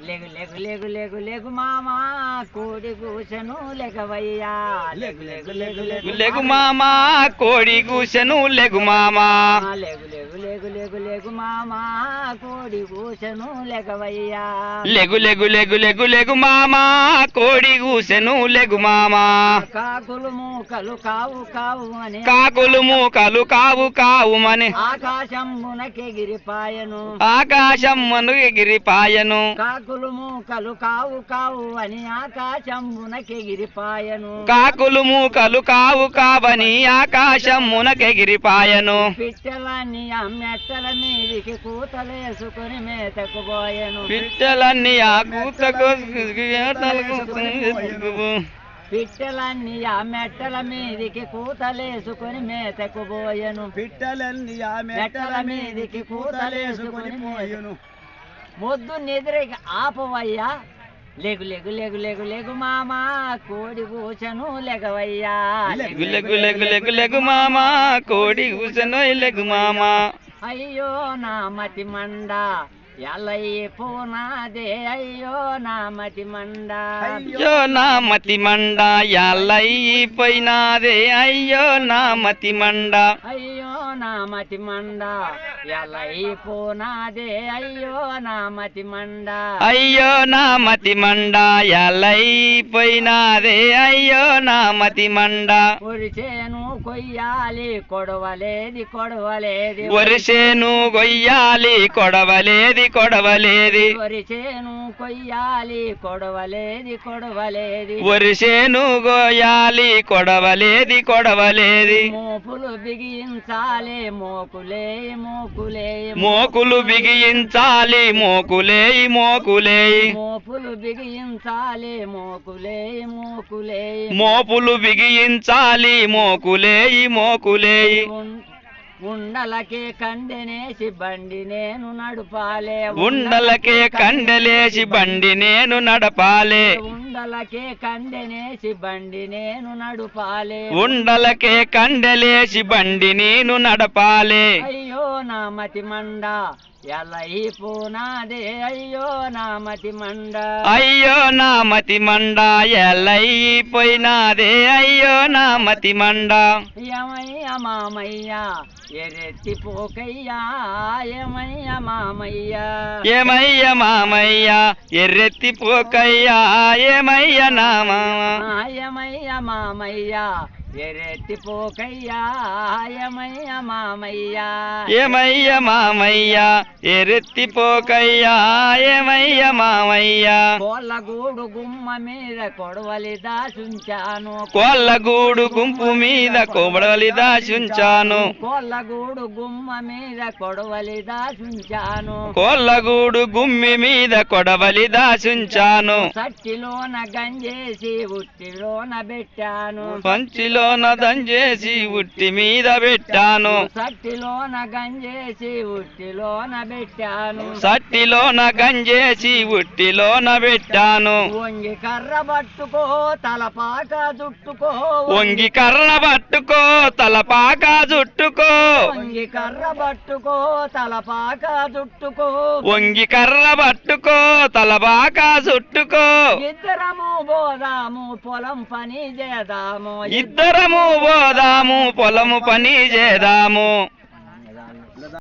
లేగు లేగు లేగు లేగు లేగు మామా కోడి కూసను లేకవయ్యా లేగు లేగు లేగు లేగు లేగు మామా కోడి కూసను లేగు మామా లేగు లేగు లేగు లేగు లేగు మామా కోడి కూసను లేకవయ్యా లేగు లేగు లేగు లేగు లేగు మామా కోడి కూసెను లేగు మామా కాకులు మూకలు కావు కావు అని కాకులు మూకలు కావు కావు మని ఆకాశమునకెగిరిపాయను ఆకాశమును ఎగిరిపాయను కాకులు మూకలు కావు కావు అని ఆకాశమునకెగిరిపాయను కాకులు మూకలు కావు కావని ఆకాశమునకెగిరిపాయను పిట్టలన్నీ ఆ మెట్టల మీదికి కూతలేసుకొని మేతకు పోయెను పిట్టలన్నీ ఆ కూతకు పిట్టలన్నీ ఆ మెట్టల మీదికి కూతలేసుకొని మేతకు పోయెను పిట్టలన్నీ ఆ మెట్టల మీదికి కూతలేసుకొని పోయెను మొద్దు నిద్రకి ఆపవయ్యా లేగు లేగు లేగు లేగు లేగు మామా కోడి కూసను లెగవయ్యా లెగు లెగు లెగు లెగు లెగు మామా కోడి కూసెను లెగు మామా అయ్యో నా మతి మండ ఎల్లయ్యి పోనాదే అయ్యో నా మతి మండ అయ్యో నా మతి మండ ఎల్లయిపోయినాదే అయ్యో నా మతి మండ అయ్యో నా మతి మండ ఎల్లయ్యి పోనాదే అయ్యో నా మతి మండ అయ్యో నా మతి మండ ఎల్లయిపోయినాదే అయ్యో నా మతి మండ ఒరిచేను కొయ్యాలి కొడవలేది కొడవలేది వరిసేను గొయ్యాలి కొడవలేది కొడవలేది వరిచేను కొయ్యాలి కొడవలేది కొడవలేది వరిసేను గోయాలి కొడవలేది కొడవలేది మోపులు బిగించాలి మోకులే మోకులే మోకులు బిగించాలి మోకులే మోకులే మోపులు బిగించాలి మోకులే మోకులే మోపులు బిగించాలి మోకులే మోకులే ఉండలకే కండెనేసి బండి నేను నడుపాలే ఉండలకే కండలేసి బండి నేను నడపాలే ఉండలకే కండెనేసి బండి నేను నడుపాలే ఉండలకే కండలేసి బండి నేను నడపాలే అయ్యో నా మతి మండ ఎల్లయి పోనాదే అయ్యో నా మతి మండ అయ్యో నా మతి మండ ఎల్లయిపోయినాదే అయ్యో నా మతి మండ యమయ్య మామయ్య ఎరెత్తి పోకయ్యా యమయ్య మామయ్య ఏమయ్య మామయ్య ఎర్రెత్తి పోకయ్యా ఏమయ్య నా మామ యమయ్య మామయ్య ఎరెత్తి పోకయ్యా యమయ్య మామయ్య ఏమయ్య మామయ్య ఎర్రెత్తి పోకయ్యా ఏమయ్య మామయ్య కోళ్ళగూడు గుమ్మ మీద కొడవలి దాచుంచాను కోళ్ళగూడు గుంపు మీద కొబడలి దాచుంచాను కోళ్ళగూడు గుమ్మ మీద కొడవలి దాచుంచాను కోళ్ళగూడు గుమ్మి మీద కొడవలి దాచుంచాను సట్టిలోన గంజేసి ఉట్టిలోన పెట్టాను పంచిలోన దంజేసి ఉట్టి మీద పెట్టాను సట్టిలోన గంజేసి ఉట్టిలోన పెట్టాను సట్టిలోన గంజేసి ఉట్టిలోన పెట్టాను వంగి కర్ర పట్టుకో తలపాక జుట్టుకో వంగి కర్ర పట్టుకో తలపాక జుట్టుకో వంగి కర్ర పట్టుకో తలపాక జుట్టుకో వంగి కర్ర పట్టుకో తలపాక జుట్టుకో ఇద్దరము పోదాము పొలం పని చేద్దాము ఇద్దరము పోదాము పొలము పని చేద్దాము